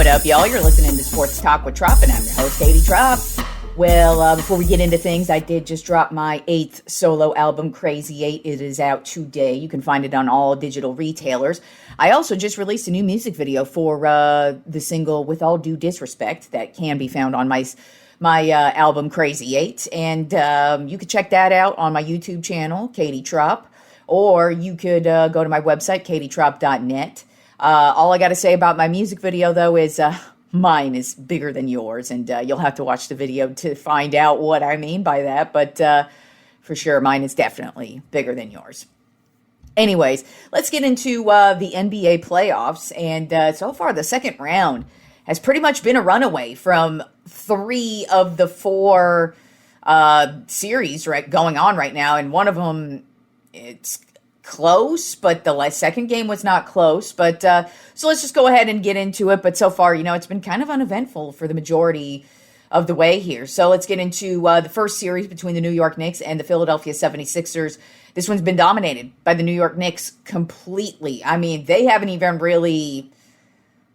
What up, y'all? You're listening to Sports Talk with Tropp, and I'm your host, Katie Tropp. Well, before we get into things, I did just drop my 8th solo album, Crazy 8. It is out today. You can find it on all digital retailers. I also just released a new music video for the single With All Due Disrespect that can be found on my album, Crazy 8. And you can check that out on my YouTube channel, Katie Tropp, or you could go to my website, katietropp.net. All I got to say about my music video, though, is mine is bigger than yours, and you'll have to watch the video to find out what I mean by that, but for sure, mine is definitely bigger than yours. Anyways, let's get into the NBA playoffs, and so far, the second round has pretty much been a runaway from 3 of the 4 series going on right now, and one of them, it's close, but the second game was not close. But so let's just go ahead and get into it. But so far, it's been kind of uneventful for the majority of the way here. So let's get into the first series between the New York Knicks and the Philadelphia 76ers. This one's been dominated by the New York Knicks completely. I mean, they haven't even really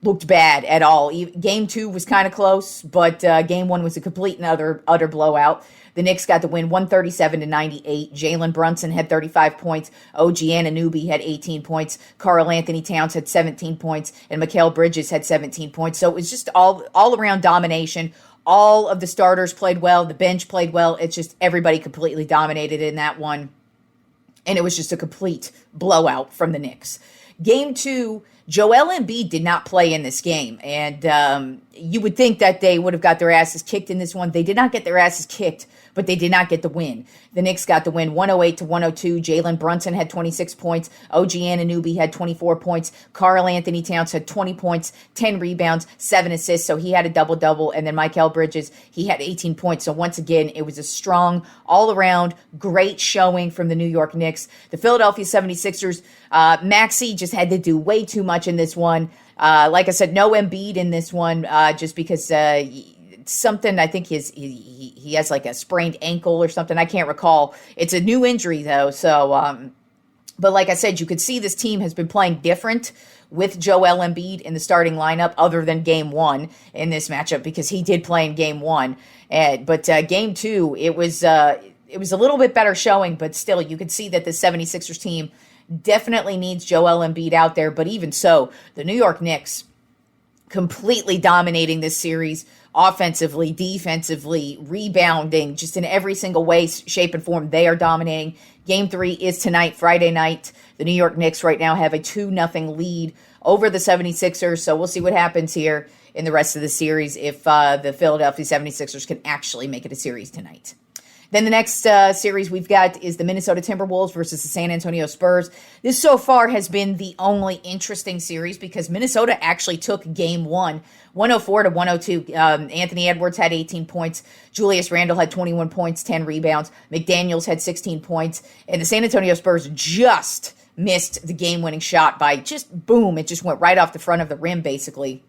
looked bad at all. Game 2 was kind of close, but game 1 was a complete and utter blowout. The Knicks got the win 137-98. Jalen Brunson had 35 points. OG Anunoby had 18 points. Karl Anthony Towns had 17 points. And Mikal Bridges had 17 points. So it was just all around domination. All of the starters played well. The bench played well. It's just everybody completely dominated in that one. And it was just a complete blowout from the Knicks. Game 2, Joel Embiid did not play in this game. And you would think that they would have got their asses kicked in this one. They did not get their asses kicked, but they did not get the win. The Knicks got the win 108-102. Jalen Brunson had 26 points. OG Anunoby had 24 points. Karl Anthony Towns had 20 points, 10 rebounds, 7 assists. So he had a double-double. And then Mikal Bridges, he had 18 points. So once again, it was a strong, all-around, great showing from the New York Knicks. The Philadelphia 76ers, Maxey just had to do way too much in this one. Like I said, no Embiid in this one, just because something, I think he has like a sprained ankle or something. I can't recall. It's a new injury though. So, but like I said, you could see this team has been playing different with Joel Embiid in the starting lineup other than game 1 in this matchup, because he did play in game 1. But game 2, it was a little bit better showing, but still you could see that the 76ers team definitely needs Joel Embiid out there. But even so, the New York Knicks completely dominating this series, offensively, defensively, rebounding, just in every single way, shape, and form. They are dominating. Game 3 is tonight, Friday night. The New York Knicks right now have a 2-0 lead over the 76ers, so we'll see what happens here in the rest of the series if the Philadelphia 76ers can actually make it a series tonight. Then the next series we've got is the Minnesota Timberwolves versus the San Antonio Spurs. This so far has been the only interesting series because Minnesota actually took game 1, 104-102. Anthony Edwards had 18 points. Julius Randle had 21 points, 10 rebounds. McDaniels had 16 points. And the San Antonio Spurs just missed the game-winning shot by just boom. It just went right off the front of the rim, basically.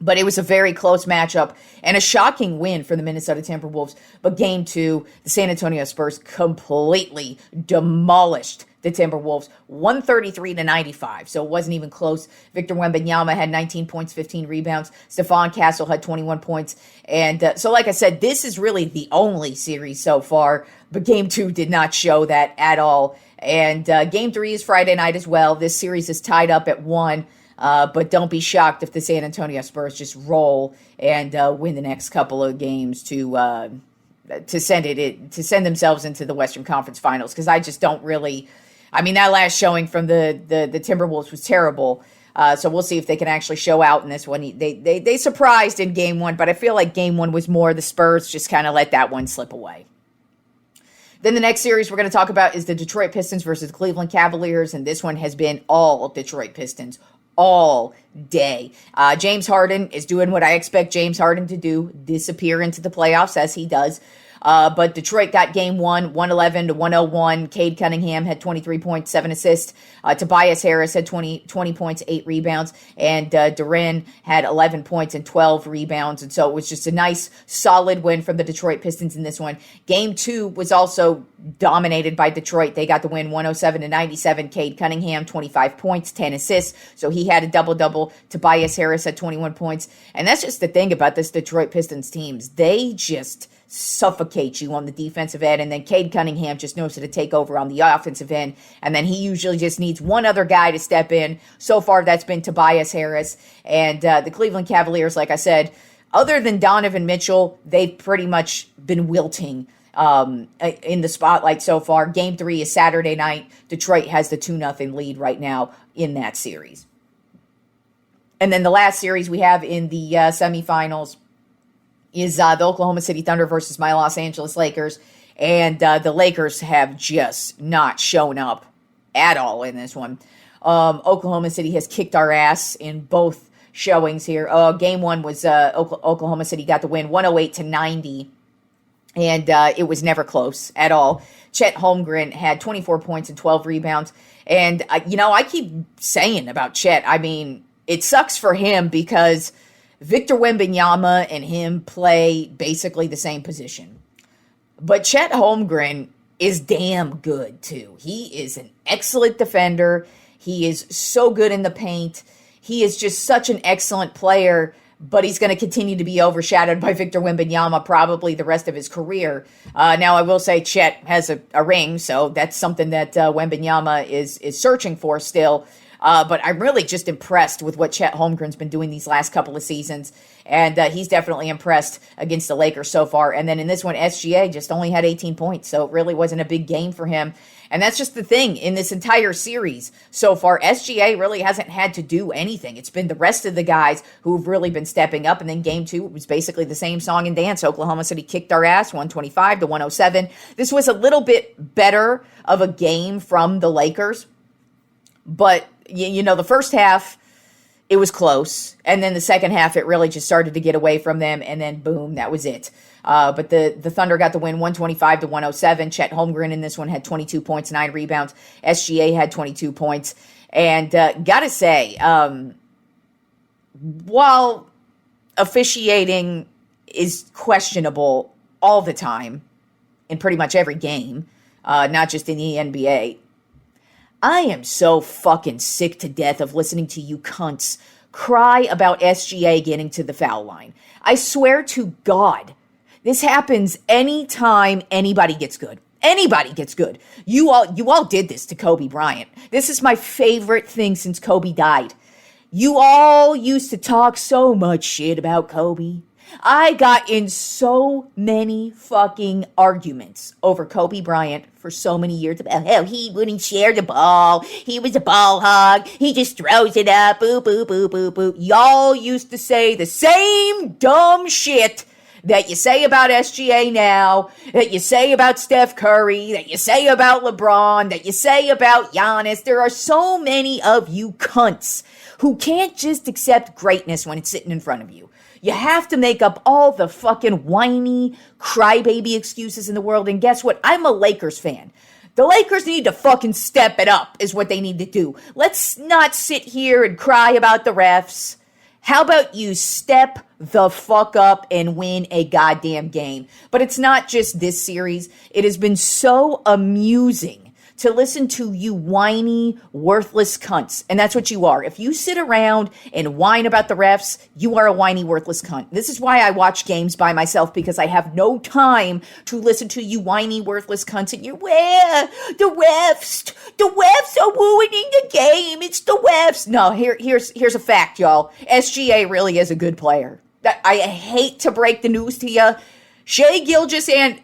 But it was a very close matchup and a shocking win for the Minnesota Timberwolves. But game 2, the San Antonio Spurs completely demolished the Timberwolves 133-95. So it wasn't even close. Victor Wembanyama had 19 points, 15 rebounds. Stephon Castle had 21 points. And so like I said, this is really the only series so far. But game 2 did not show that at all. And game 3 is Friday night as well. This series is tied up at 1. But don't be shocked if the San Antonio Spurs just roll and win the next couple of games to send themselves into the Western Conference Finals. Because I just don't really. I mean, that last showing from the Timberwolves was terrible. So we'll see if they can actually show out in this one. They surprised in game 1, but I feel like game 1 was more the Spurs just kind of let that one slip away. Then the next series we're going to talk about is the Detroit Pistons versus the Cleveland Cavaliers, and this one has been all Detroit Pistons all day. James Harden is doing what I expect James Harden to do, disappear into the playoffs as he does. But Detroit got game one, 111 to 101. Cade Cunningham had 23 points, 7 assists. Tobias Harris had 20 points, 8 rebounds. And Duren had 11 points and 12 rebounds. And so it was just a nice, solid win from the Detroit Pistons in this one. Game 2 was also dominated by Detroit. They got the win 107 to 97. Cade Cunningham, 25 points, 10 assists. So he had a double-double. Tobias Harris had 21 points. And that's just the thing about this Detroit Pistons teams. They just suffocate you on the defensive end, and then Cade Cunningham just knows how to take over on the offensive end, and then he usually just needs one other guy to step in. So far, that's been Tobias Harris, and the Cleveland Cavaliers, like I said, other than Donovan Mitchell, they've pretty much been wilting in the spotlight so far. Game 3 is Saturday night. Detroit has the 2-0 lead right now in that series. And then the last series we have in the semifinals is the Oklahoma City Thunder versus my Los Angeles Lakers. And the Lakers have just not shown up at all in this one. Oklahoma City has kicked our ass in both showings here. Game 1 was Oklahoma City got the win 108 to 90. And it was never close at all. Chet Holmgren had 24 points and 12 rebounds. And, I keep saying about Chet, I mean, it sucks for him because Victor Wembanyama and him play basically the same position. But Chet Holmgren is damn good, too. He is an excellent defender. He is so good in the paint. He is just such an excellent player, but he's going to continue to be overshadowed by Victor Wembanyama probably the rest of his career. Now, I will say Chet has a ring, so that's something that Wembanyama is searching for still. But I'm really just impressed with what Chet Holmgren's been doing these last couple of seasons. And he's definitely impressed against the Lakers so far. And then in this one, SGA just only had 18 points. So it really wasn't a big game for him. And that's just the thing in this entire series so far. SGA really hasn't had to do anything. It's been the rest of the guys who've really been stepping up. And then game 2 was basically the same song and dance. Oklahoma City kicked our ass 125 to 107. This was a little bit better of a game from the Lakers. But the first half, it was close. And then the second half, it really just started to get away from them. And then, boom, that was it. But the Thunder got the win 125 to 107. Chet Holmgren in this one had 22 points, 9 rebounds. SGA had 22 points. And gotta say, while officiating is questionable all the time in pretty much every game, not just in the NBA, I am so fucking sick to death of listening to you cunts cry about SGA getting to the foul line. I swear to God, this happens anytime anybody gets good. Anybody gets good. You all did this to Kobe Bryant. This is my favorite thing since Kobe died. You all used to talk so much shit about Kobe. I got in so many fucking arguments over Kobe Bryant for so many years about how he wouldn't share the ball. He was a ball hog. He just throws it up. Boo, boo, boo, boo, boo. Y'all used to say the same dumb shit that you say about SGA now, that you say about Steph Curry, that you say about LeBron, that you say about Giannis. There are so many of you cunts who can't just accept greatness when it's sitting in front of you. You have to make up all the fucking whiny, crybaby excuses in the world. And guess what? I'm a Lakers fan. The Lakers need to fucking step it up is what they need to do. Let's not sit here and cry about the refs. How about you step the fuck up and win a goddamn game? But it's not just this series. It has been so amusing to listen to you whiny, worthless cunts. And that's what you are. If you sit around and whine about the refs, you are a whiny, worthless cunt. This is why I watch games by myself, because I have no time to listen to you whiny, worthless cunts. And you're, well, the refs are ruining the game. It's the refs. No, here's a fact, y'all. SGA really is a good player. I hate to break the news to you. Shai Gilgeous and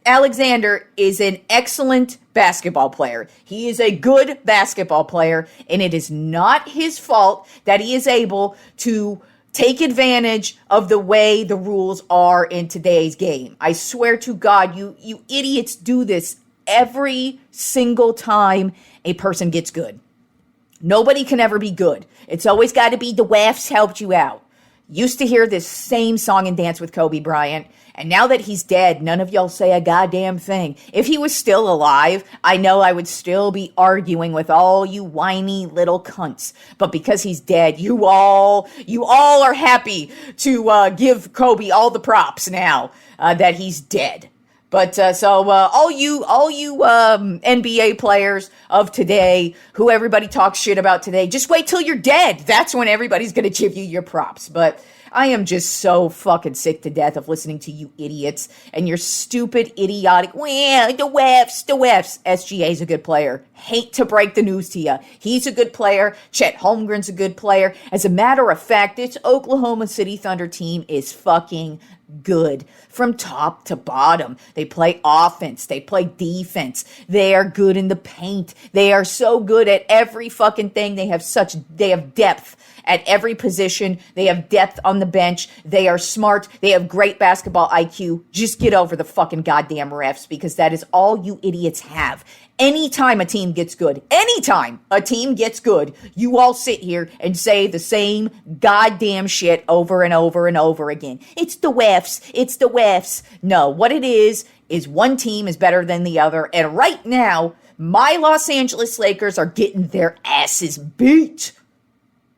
Alexander is an excellent basketball player. He is a good basketball player, and it is not his fault that he is able to take advantage of the way the rules are in today's game. I swear to God, you idiots do this every single time a person gets good. Nobody can ever be good. It's always got to be the refs helped you out. Used to hear this same song and dance with Kobe Bryant. And now that he's dead, none of y'all say a goddamn thing. If he was still alive, I know I would still be arguing with all you whiny little cunts. But because he's dead, you all are happy to give Kobe all the props now that he's dead. But all you NBA players of today, who everybody talks shit about today, just wait till you're dead. That's when everybody's going to give you your props. But I am just so fucking sick to death of listening to you idiots and your stupid, idiotic, well, the refs. SGA's a good player. Hate to break the news to you. He's a good player. Chet Holmgren's a good player. As a matter of fact, this Oklahoma City Thunder team is fucking good from top to bottom. They play offense. They play defense. They are good in the paint. They are so good at every fucking thing. They have depth at every position. They have depth on the bench. They are smart. They have great basketball IQ. Just get over the fucking goddamn refs, because that is all you idiots have. Anytime a team gets good, you all sit here and say the same goddamn shit over and over and over again. It's the refs. No, what it is one team is better than the other. And right now, my Los Angeles Lakers are getting their asses beat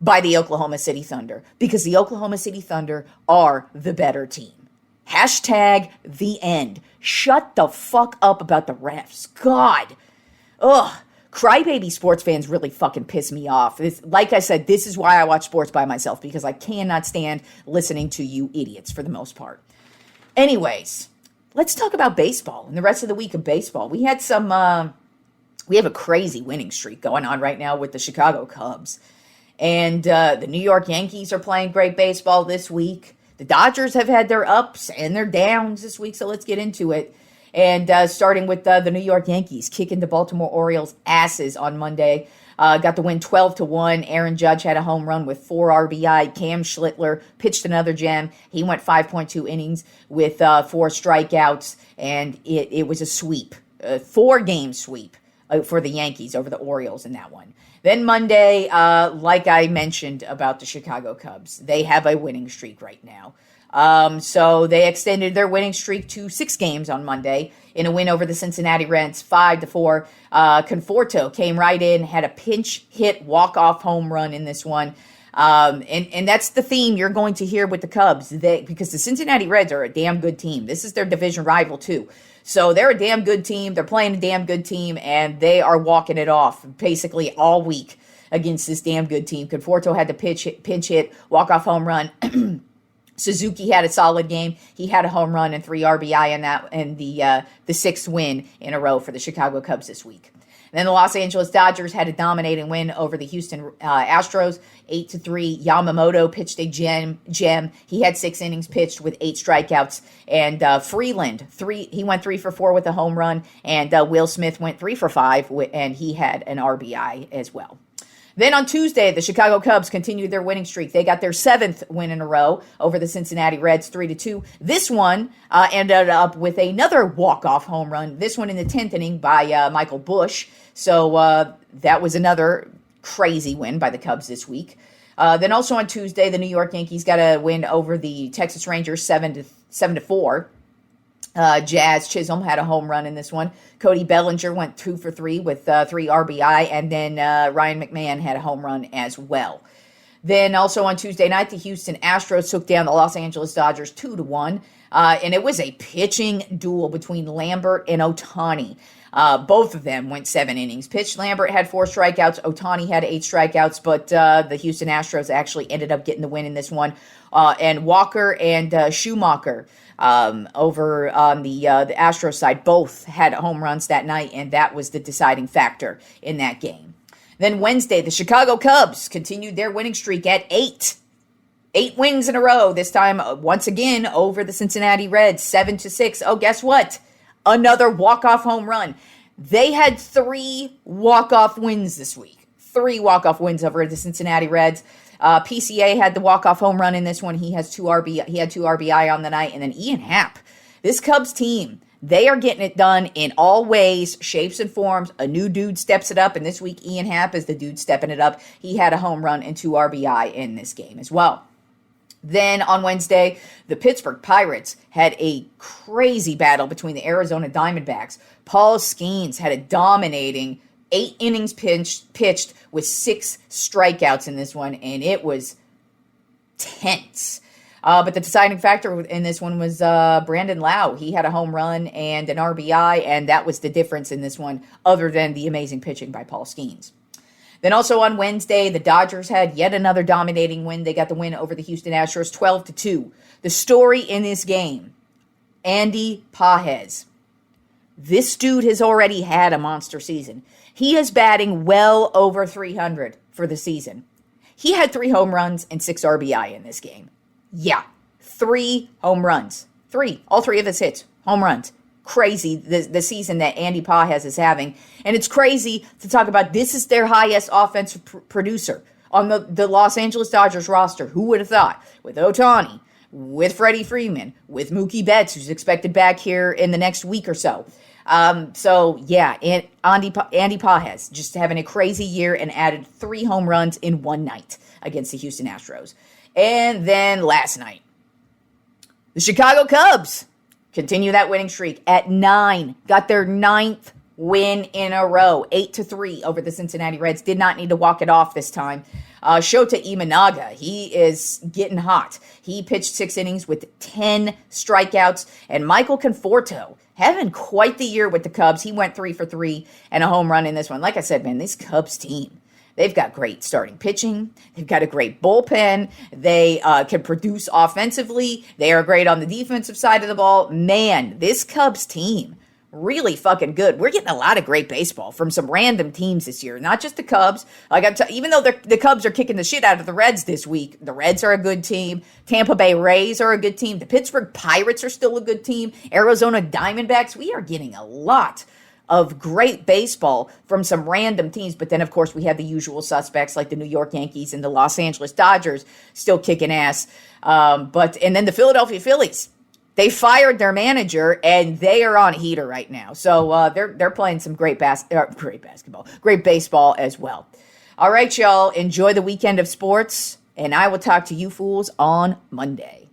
by the Oklahoma City Thunder, because the Oklahoma City Thunder are the better team. Hashtag the end. Shut the fuck up about the refs. God. Ugh. Crybaby sports fans really fucking piss me off. Like I said, this is why I watch sports by myself, because I cannot stand listening to you idiots for the most part. Anyways, let's talk about baseball and the rest of the week of baseball. We had we have a crazy winning streak going on right now with the Chicago Cubs. And the New York Yankees are playing great baseball this week. The Dodgers have had their ups and their downs this week, so let's get into it. And starting with the New York Yankees, kicking the Baltimore Orioles' asses on Monday. Got the win 12-1. Aaron Judge had a home run with 4 RBI. Cam Schlittler pitched another gem. He went 5.2 innings with 4 strikeouts, and it was a sweep, a 4-game sweep for the Yankees over the Orioles in that one. Then Monday, like I mentioned about the Chicago Cubs, they have a winning streak right now. So they extended their winning streak to 6 games on Monday in a win over the Cincinnati Reds, 5-4. Conforto came right in, had a pinch hit walk-off home run in this one. And that's the theme you're going to hear with the Cubs, because the Cincinnati Reds are a damn good team. This is their division rival too. So they're a damn good team. They're playing a damn good team, and they are walking it off basically all week against this damn good team. Conforto had the pinch hit, walk-off home run. Suzuki had a solid game. He had a home run and 3 RBI in that, and the 6th win in a row for the Chicago Cubs this week. And then the Los Angeles Dodgers had a dominating win over the Houston Astros, 8-3. Yamamoto pitched a gem. He had 6 innings pitched with 8 strikeouts. And Freeland, he went 3 for 4 with a home run. And Will Smith went 3 for 5, and he had an RBI as well. Then on Tuesday, the Chicago Cubs continued their winning streak. They got their 7th win in a row over the Cincinnati Reds, 3-2. This one ended up with another walk-off home run, this one in the 10th inning by Michael Busch. So that was another crazy win by the Cubs this week. Then also on Tuesday, the New York Yankees got a win over the Texas Rangers, 7-4. Jazz Chisholm had a home run in this one. Cody Bellinger went 2 for 3 with 3 RBI, and then Ryan McMahon had a home run as well. Then also on Tuesday night, the Houston Astros took down the Los Angeles Dodgers 2-1, and it was a pitching duel between Lambert and Ohtani. Both of them went 7 innings pitched. Lambert had 4 strikeouts. Ohtani had 8 strikeouts, but the Houston Astros actually ended up getting the win in this one. And Walker and Schumacher over on the Astros side both had home runs that night, and that was the deciding factor in that game. Then Wednesday, the Chicago Cubs continued their winning streak at 8. 8 wins in a row, this time once again over the Cincinnati Reds, 7-6. Oh, guess what? Another walk-off home run. They had 3 walk-off wins this week. 3 walk-off wins over the Cincinnati Reds. PCA had the walk-off home run in this one. He had 2 RBI on the night. And then Ian Happ. This Cubs team, they are getting it done in all ways, shapes, and forms. A new dude steps it up. And this week, Ian Happ is the dude stepping it up. He had a home run and 2 RBI in this game as well. Then on Wednesday, the Pittsburgh Pirates had a crazy battle between the Arizona Diamondbacks. Paul Skeens had a dominating 8 innings pitched with 6 strikeouts in this one, and it was tense. But the deciding factor in this one was Brandon Lau. He had a home run and an RBI, and that was the difference in this one, other than the amazing pitching by Paul Skeens. Then also on Wednesday, the Dodgers had yet another dominating win. They got the win over the Houston Astros, 12-2. The story in this game, Andy Pages. This dude has already had a monster season. He is batting well over 300 for the season. He had 3 home runs and 6 RBI in this game. Yeah, 3 home runs. 3. All 3 of his hits, home runs. Crazy, the season that Andy Pages is having. And it's crazy to talk about this is their highest offensive producer on the Los Angeles Dodgers roster. Who would have thought? With Ohtani, with Freddie Freeman, with Mookie Betts, who's expected back here in the next week or so. So, yeah, and Andy Pages just having a crazy year and added 3 home runs in one night against the Houston Astros. And then last night, the Chicago Cubs continue that winning streak at 9. Got their 9th win in a row, 8-3 over the Cincinnati Reds. Did not need to walk it off this time. Shota Imanaga, he is getting hot. He pitched 6 innings with 10 strikeouts. And Michael Conforto having quite the year with the Cubs. He went 3 for 3 and a home run in this one. Like I said, man, this Cubs team, they've got great starting pitching. They've got a great bullpen. They can produce offensively. They are great on the defensive side of the ball. Man, this Cubs team, really fucking good. We're getting a lot of great baseball from some random teams this year, not just the Cubs. Even though the Cubs are kicking the shit out of the Reds this week, the Reds are a good team. Tampa Bay Rays are a good team. The Pittsburgh Pirates are still a good team. Arizona Diamondbacks. We are getting a lot of great baseball from some random teams. But then, of course, we have the usual suspects like the New York Yankees and the Los Angeles Dodgers still kicking ass. And then the Philadelphia Phillies. They fired their manager, and they are on a heater right now. So they're playing some great basketball, great baseball as well. All right, y'all. Enjoy the weekend of sports, and I will talk to you fools on Monday.